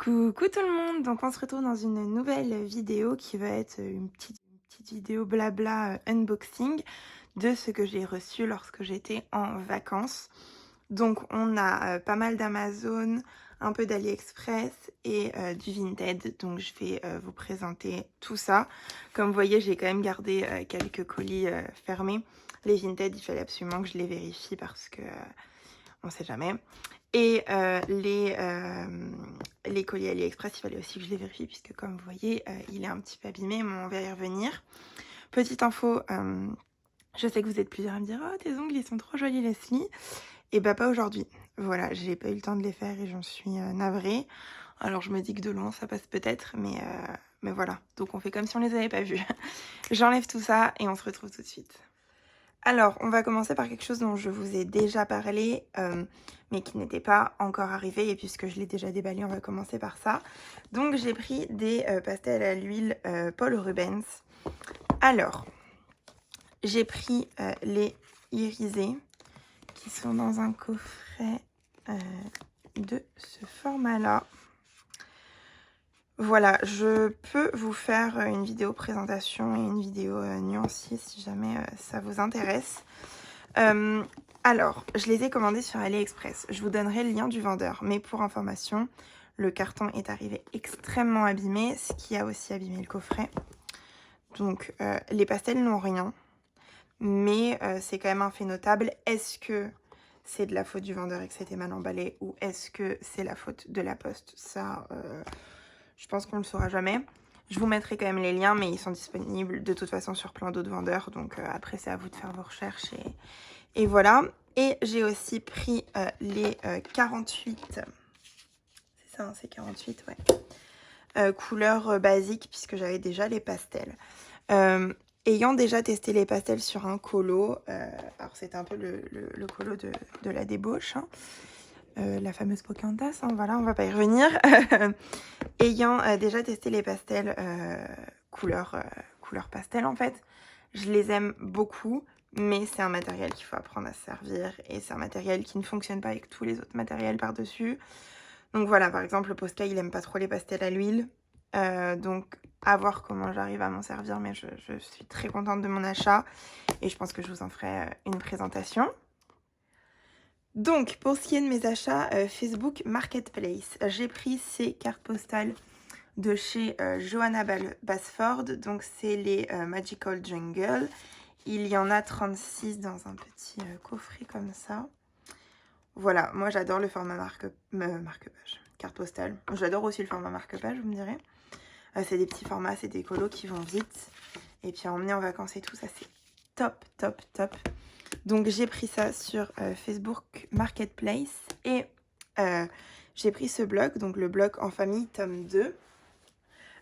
Coucou tout le monde, donc on se retrouve dans une nouvelle vidéo qui va être une petite vidéo blabla unboxing de ce que j'ai reçu lorsque j'étais en vacances. Donc on a pas mal d'Amazon, un peu d'AliExpress et du Vinted, donc je vais vous présenter tout ça. Comme vous voyez, j'ai quand même gardé quelques colis fermés. Les Vinted, il fallait absolument que je les vérifie parce que on sait jamais. Et les colis AliExpress, il fallait aussi que je les vérifie puisque comme vous voyez, il est un petit peu abîmé, mais on va y revenir. Petite info, je sais que vous êtes plusieurs à me dire « Oh, tes ongles, ils sont trop jolis, Leslie !» Et bah pas aujourd'hui. Voilà, j'ai pas eu le temps de les faire et j'en suis navrée. Alors je me dis que de loin, ça passe peut-être, mais voilà. Donc on fait comme si on les avait pas vus. J'enlève tout ça et on se retrouve tout de suite. Alors, on va commencer par quelque chose dont je vous ai déjà parlé, mais qui n'était pas encore arrivé. Et puisque je l'ai déjà déballé, on va commencer par ça. Donc, j'ai pris des pastels à l'huile Paul Rubens. Alors, j'ai pris les irisés qui sont dans un coffret de ce format-là. Voilà, je peux vous faire une vidéo présentation et une vidéo nuancier si jamais ça vous intéresse. Alors, je les ai commandés sur AliExpress. Je vous donnerai le lien du vendeur. Mais pour information, le carton est arrivé extrêmement abîmé, ce qui a aussi abîmé le coffret. Donc, les pastels n'ont rien. Mais c'est quand même un fait notable. Est-ce que c'est de la faute du vendeur et que c'était mal emballé? Ou est-ce que c'est la faute de la poste? Ça, je pense qu'on ne le saura jamais. Je vous mettrai quand même les liens, mais ils sont disponibles de toute façon sur plein d'autres vendeurs. Donc après, c'est à vous de faire vos recherches. Et voilà. Et j'ai aussi pris les 48. C'est ça, hein, c'est 48, ouais. Couleurs basiques, puisque j'avais déjà les pastels. Ayant déjà testé les pastels sur un colo, alors c'était un peu le colo de la débauche, hein. La fameuse Pocantas, hein, voilà, on va pas y revenir. Ayant déjà testé les pastels couleur pastel en fait, je les aime beaucoup, mais c'est un matériel qu'il faut apprendre à se servir et c'est un matériel qui ne fonctionne pas avec tous les autres matériels par-dessus. Donc voilà, par exemple, le Posca, il aime pas trop les pastels à l'huile, donc à voir comment j'arrive à m'en servir, mais je suis très contente de mon achat et je pense que je vous en ferai une présentation. Donc, pour ce qui est de mes achats Facebook Marketplace, j'ai pris ces cartes postales de chez Johanna Basford. Donc, c'est les Magical Jungle. Il y en a 36 dans un petit coffret comme ça. Voilà, moi j'adore le format marque-page, carte postale. J'adore aussi le format marque-page, vous me direz. C'est des petits formats, c'est des colos qui vont vite. Et puis à emmener en vacances et tout, ça c'est top, top, top. Donc j'ai pris ça sur Facebook Marketplace et j'ai pris ce bloc, donc le bloc En Famille tome 2.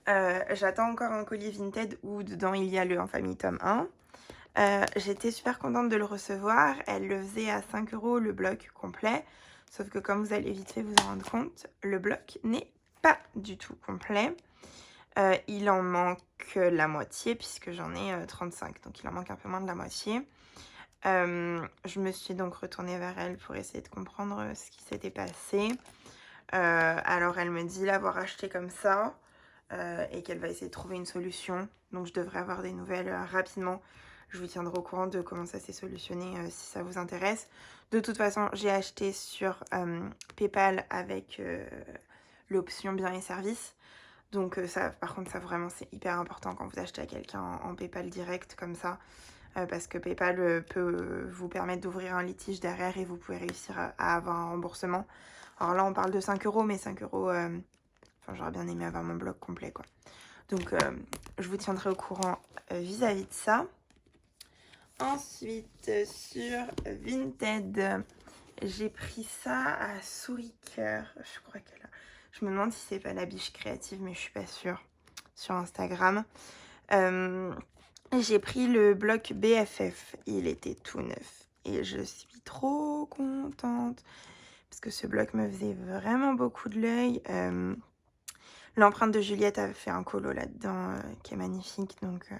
J'attends encore un colis Vinted où dedans il y a le En Famille tome 1. J'étais super contente de le recevoir. Elle le faisait à 5 € le bloc complet. Sauf que comme vous allez vite fait vous en rendre compte, le bloc n'est pas du tout complet. Il en manque la moitié puisque j'en ai 35. Donc il en manque un peu moins de la moitié. Je me suis donc retournée vers elle pour essayer de comprendre ce qui s'était passé. Alors elle me dit l'avoir acheté comme ça et qu'elle va essayer de trouver une solution. Donc je devrais avoir des nouvelles rapidement. Je vous tiendrai au courant de comment ça s'est solutionné si ça vous intéresse. De toute façon, j'ai acheté sur PayPal avec l'option biens et services. Donc ça, par contre, ça vraiment c'est hyper important quand vous achetez à quelqu'un en PayPal direct comme ça. Parce que PayPal peut vous permettre d'ouvrir un litige derrière et vous pouvez réussir à avoir un remboursement. Alors là, on parle de 5 €, mais 5 €, enfin, j'aurais bien aimé avoir mon bloc complet, quoi. Donc, je vous tiendrai au courant vis-à-vis de ça. Ensuite, sur Vinted, j'ai pris ça à Souris Cœur. Je crois qu'elle a... Je me demande si c'est pas la biche créative, mais je suis pas sûre. Sur Instagram. J'ai pris le bloc BFF, il était tout neuf et je suis trop contente parce que ce bloc me faisait vraiment beaucoup de l'œil. L'empreinte de Juliette avait fait un colo là-dedans qui est magnifique, donc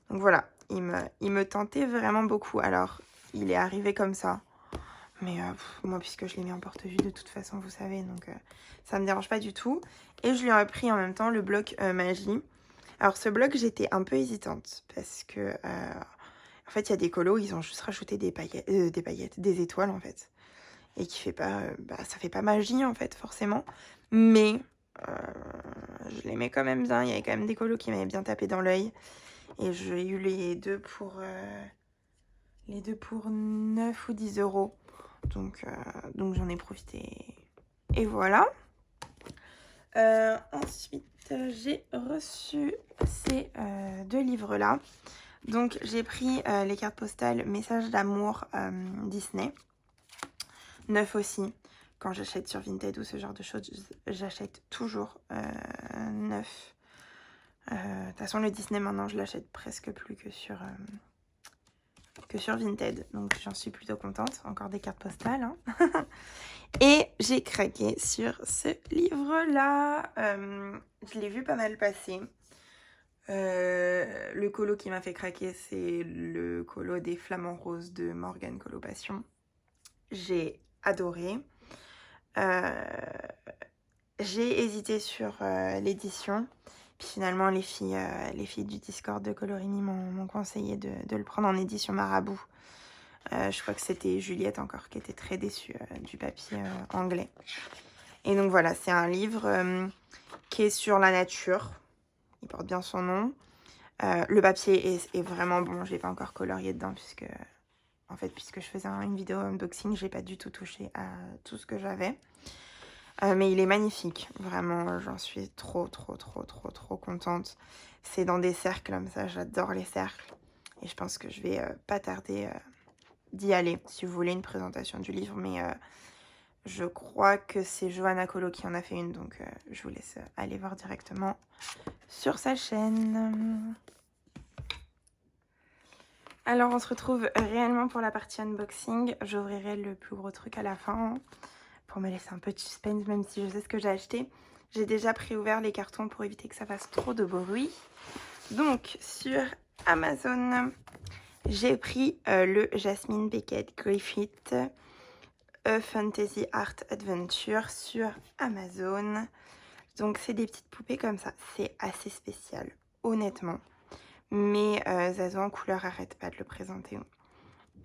voilà, il me tentait vraiment beaucoup. Alors, il est arrivé comme ça, Mais moi, puisque je les mets en porte-vue de toute façon, vous savez, donc ça me dérange pas du tout. Et je lui ai pris en même temps le bloc magie. Alors ce bloc, j'étais un peu hésitante parce que en fait, il y a des colos, ils ont juste rajouté des paillettes, des étoiles en fait. Et qui fait pas, ça fait pas magie en fait, forcément. Mais je l'aimais quand même bien. Il y avait quand même des colos qui m'avaient bien tapé dans l'œil. Et j'ai eu les deux pour 9 ou 10 euros. Donc j'en ai profité. Et voilà. Ensuite, j'ai reçu ces deux livres-là. Donc, j'ai pris les cartes postales Messages d'amour Disney. Neuf aussi. Quand j'achète sur Vinted ou ce genre de choses, j'achète toujours neuf. De toute façon, le Disney, maintenant, je l'achète presque plus que sur Vinted. Donc, j'en suis plutôt contente. Encore des cartes postales. Hein. Et j'ai craqué sur ce livre-là. Je l'ai vu pas mal passer. Le colo qui m'a fait craquer, c'est le colo des Flamants Roses de Morgane Colopassion. J'ai adoré. J'ai hésité sur l'édition. Puis finalement, les filles du Discord de Colorini m'ont conseillé de le prendre en édition Marabout. Je crois que c'était Juliette encore qui était très déçue du papier anglais. Et donc voilà, c'est un livre qui est sur la nature. Il porte bien son nom. Le papier est vraiment bon. Je l'ai pas encore colorié dedans puisque je faisais une vidéo unboxing, j'ai pas du tout touché à tout ce que j'avais. Mais il est magnifique. Vraiment, j'en suis trop contente. C'est dans des cercles comme ça. J'adore les cercles. Et je pense que je vais pas tarder d'y aller si vous voulez une présentation du livre. Mais je crois que c'est Johanna Colo qui en a fait une. Donc, je vous laisse aller voir directement sur sa chaîne. Alors, on se retrouve réellement pour la partie unboxing. J'ouvrirai le plus gros truc à la fin pour me laisser un peu de suspense, même si je sais ce que j'ai acheté. J'ai déjà préouvert les cartons pour éviter que ça fasse trop de bruit. Donc, sur Amazon, j'ai pris le Jasmine Beckett Griffith A Fantasy Art Adventure sur Amazon. Donc, c'est des petites poupées comme ça. C'est assez spécial, honnêtement. Mais Zazo en couleur arrête pas de le présenter.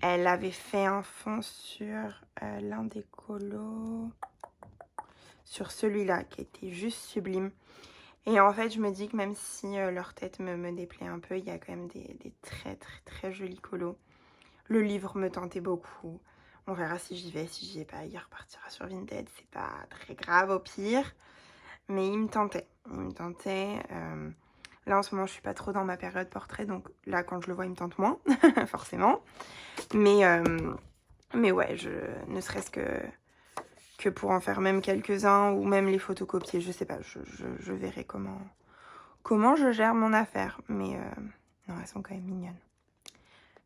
Elle avait fait un fond sur l'un des colos, sur celui-là qui était juste sublime. Et en fait, je me dis que même si leur tête me déplaît un peu, il y a quand même des très jolis colos. Le livre me tentait beaucoup. On verra si j'y vais. Si j'y vais pas, il repartira sur Vinted. C'est pas très grave au pire. Mais il me tentait. Là, en ce moment, je suis pas trop dans ma période portrait. Donc là, quand je le vois, il me tente moins, forcément. Mais ouais, ne serait-ce que pour en faire même quelques-uns ou même les photocopier. Je sais pas, je verrai comment je gère mon affaire. Mais non, elles sont quand même mignonnes.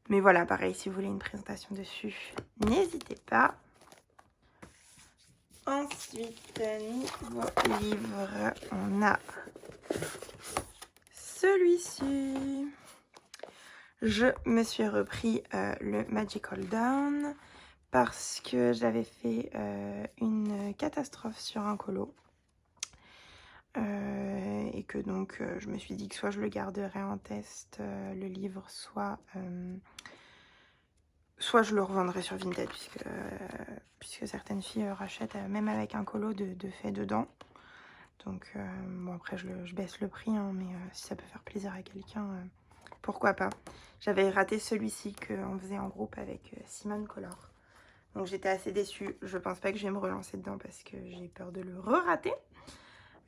Mais voilà, pareil, si vous voulez une présentation dessus, n'hésitez pas. Ensuite, niveau livre, on a celui-ci. Je me suis repris le Magical Dawn parce que j'avais fait une catastrophe sur un colo. Et que donc je me suis dit que soit je le garderais en test, le livre, soit je le revendrai sur Vinted puisque certaines filles rachètent même avec un colo de fait dedans. Donc bon, après je baisse le prix, hein, mais si ça peut faire plaisir à quelqu'un, pourquoi pas. J'avais raté celui-ci qu'on faisait en groupe avec Simone Color. Donc j'étais assez déçue. Je pense pas que je vais me relancer dedans parce que j'ai peur de le re-rater.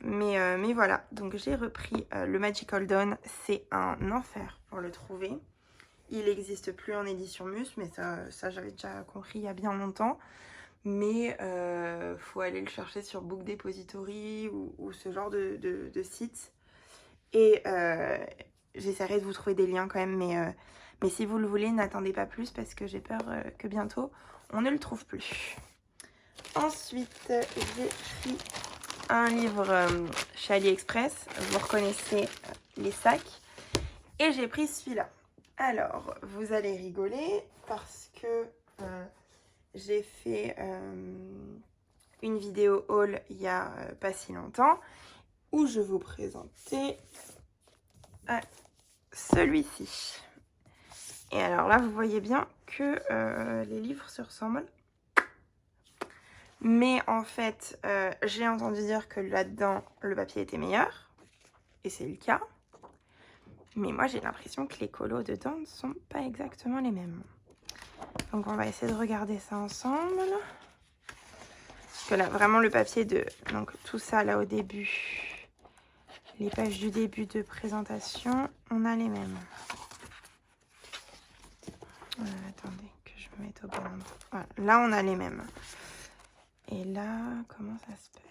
Mais voilà, donc j'ai repris le Magical Dawn. C'est un enfer pour le trouver. Il n'existe plus en édition Mus, mais ça j'avais déjà compris il y a bien longtemps. Mais faut aller le chercher sur Book Depository ou ce genre de site. Et j'essaierai de vous trouver des liens quand même, mais si vous le voulez, n'attendez pas plus parce que j'ai peur que bientôt on ne le trouve plus. Ensuite, j'ai pris un livre chez AliExpress. Vous reconnaissez les sacs. Et j'ai pris celui-là. Alors, vous allez rigoler parce que j'ai fait une vidéo haul il y a pas si longtemps où je vous présentais celui-ci. Et alors là, vous voyez bien que les livres se ressemblent. Mais en fait, j'ai entendu dire que là-dedans, le papier était meilleur. Et c'est le cas. Mais moi, j'ai l'impression que les colos dedans ne sont pas exactement les mêmes. Donc, on va essayer de regarder ça ensemble. Parce que là, vraiment, le papier de... Donc, tout ça, là, au début, les pages du début de présentation, on a les mêmes. Attendez, que je me mette au bon endroit. Voilà, là, on a les mêmes. Et là, comment ça se passe?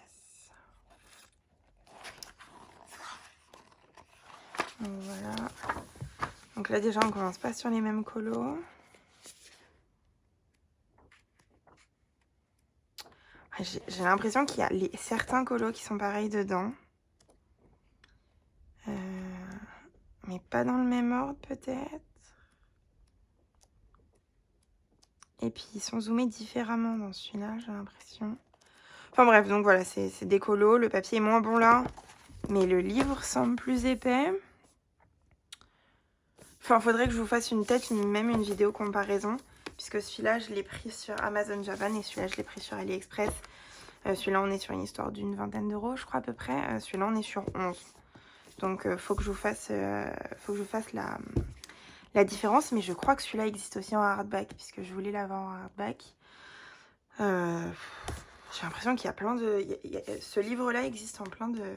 Donc, voilà. Donc là, déjà, on commence pas sur les mêmes colos. J'ai l'impression qu'il y a certains colos qui sont pareils dedans. Mais pas dans le même ordre, peut-être. Et puis, ils sont zoomés différemment dans celui-là, j'ai l'impression. Enfin bref, donc voilà, c'est des colos. Le papier est moins bon là. Mais le livre semble plus épais. Enfin, faudrait que je vous fasse même une vidéo comparaison. Puisque celui-là, je l'ai pris sur Amazon Japan et celui-là, je l'ai pris sur AliExpress. Celui-là, on est sur une histoire d'une vingtaine d'euros, je crois, à peu près. Celui-là, on est sur 11. Donc, faut que je vous fasse la différence. Mais je crois que celui-là existe aussi en hardback, puisque je voulais l'avoir en hardback. J'ai l'impression qu'il y a plein de... ce livre-là existe en plein de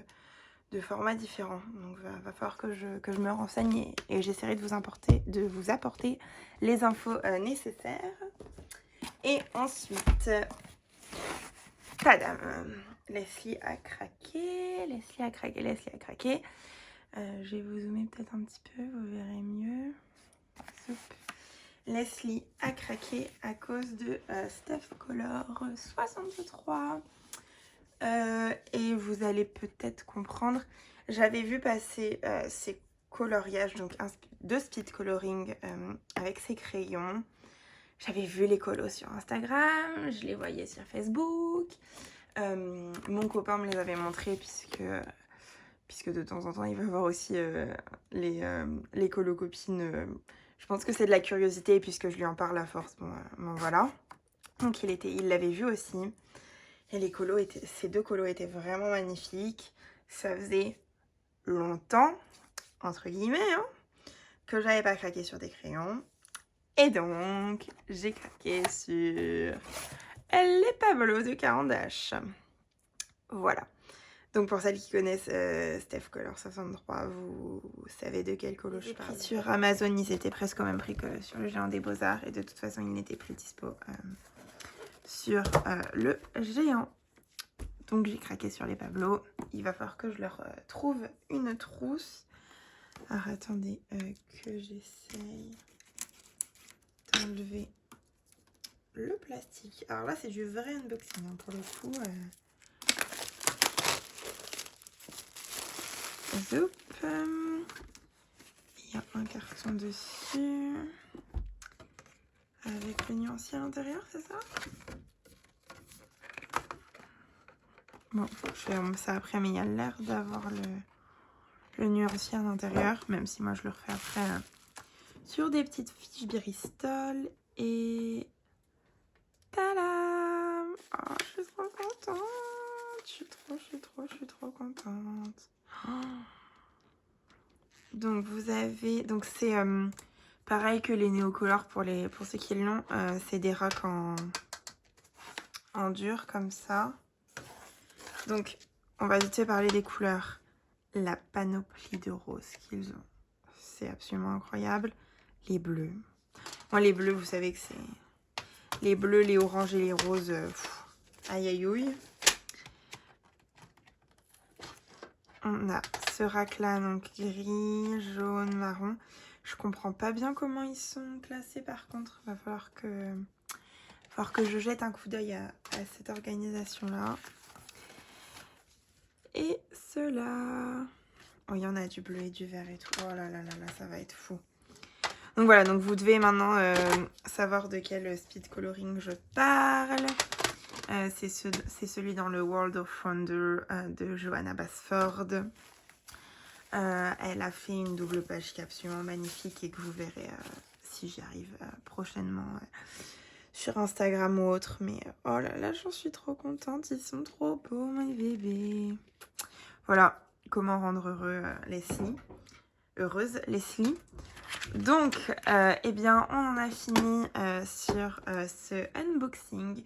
formats différents. Donc, va falloir que je me renseigne et j'essaierai de vous apporter les infos nécessaires. Et ensuite... Tadam! Leslie a craqué, Leslie a craqué, Leslie a craqué. Je vais vous zoomer peut-être un petit peu, vous verrez mieux. Soup. Leslie a craqué à cause de Steph Color 63. Et vous allez peut-être comprendre. J'avais vu passer ces coloriages, donc de speed coloring avec ses crayons. J'avais vu les colos sur Instagram, je les voyais sur Facebook. Mon copain me les avait montrés puisque de temps en temps il va voir aussi les colocopines. Je pense que c'est de la curiosité puisque je lui en parle à force. Bon voilà. Donc il l'avait vu aussi. Et ces deux colos étaient vraiment magnifiques. Ça faisait longtemps, entre guillemets, hein, que j'avais pas craqué sur des crayons. Et donc, j'ai craqué sur les Pablo de Caran-d'Ache. Voilà. Donc, pour celles qui connaissent Steph Color 63, vous savez de quel colo je parle. Sur Amazon, ils étaient presque au même prix que sur le Géant des Beaux-Arts. Et de toute façon, ils n'étaient plus dispo sur le Géant. Donc, j'ai craqué sur les Pablo. Il va falloir que je leur trouve une trousse. Alors, attendez que j'essaye d'enlever le plastique. Alors là, c'est du vrai unboxing, hein, pour le coup. Zoup. Il y a un carton dessus. Avec le nuancier à l'intérieur, c'est ça? Bon, je vais ça après, mais il y a l'air d'avoir le nuancier à l'intérieur. Même si moi, je le refais après sur des petites fiches Bristol. Et... Tadam! Oh, je suis trop contente! Je suis trop contente! Oh. Donc, vous avez... Donc, c'est pareil que les néocolores pour ceux qui l'ont. C'est des racks en dur, comme ça. Donc, on va vite fait parler des couleurs. La panoplie de roses qu'ils ont. C'est absolument incroyable. Les bleus. Moi, les bleus, vous savez que c'est... Les bleus, les oranges et les roses, aïe aïe aïe. On a ce rack là, donc gris, jaune, marron. Je comprends pas bien comment ils sont classés par contre. Va falloir que je jette un coup d'œil à cette organisation là. Et ceux-là. Oh, il y en a du bleu et du vert et tout. Oh là là là là, ça va être fou. Donc voilà, donc vous devez maintenant savoir de quel speed coloring je parle. C'est celui dans le World of Wonder de Johanna Basford. Elle a fait une double page qui est absolument magnifique et que vous verrez si j'y arrive prochainement sur Instagram ou autre. Mais oh là là, j'en suis trop contente. Ils sont trop beaux, mes bébés. Voilà, comment rendre heureuse Leslie. Donc, eh bien, on en a fini sur ce unboxing.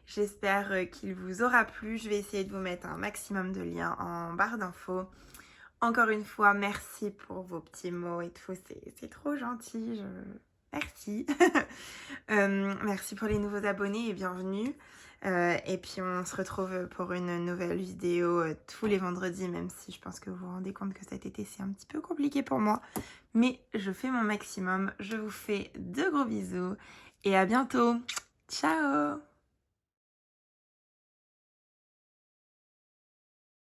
J'espère qu'il vous aura plu. Je vais essayer de vous mettre un maximum de liens en barre d'infos. Encore une fois, merci pour vos petits mots et tout. C'est trop gentil. Merci. Merci pour les nouveaux abonnés et bienvenue. Et puis on se retrouve pour une nouvelle vidéo tous les vendredis, même si je pense que vous vous rendez compte que cet été c'est un petit peu compliqué pour moi. Mais je fais mon maximum. Je vous fais de gros bisous et à bientôt. Ciao!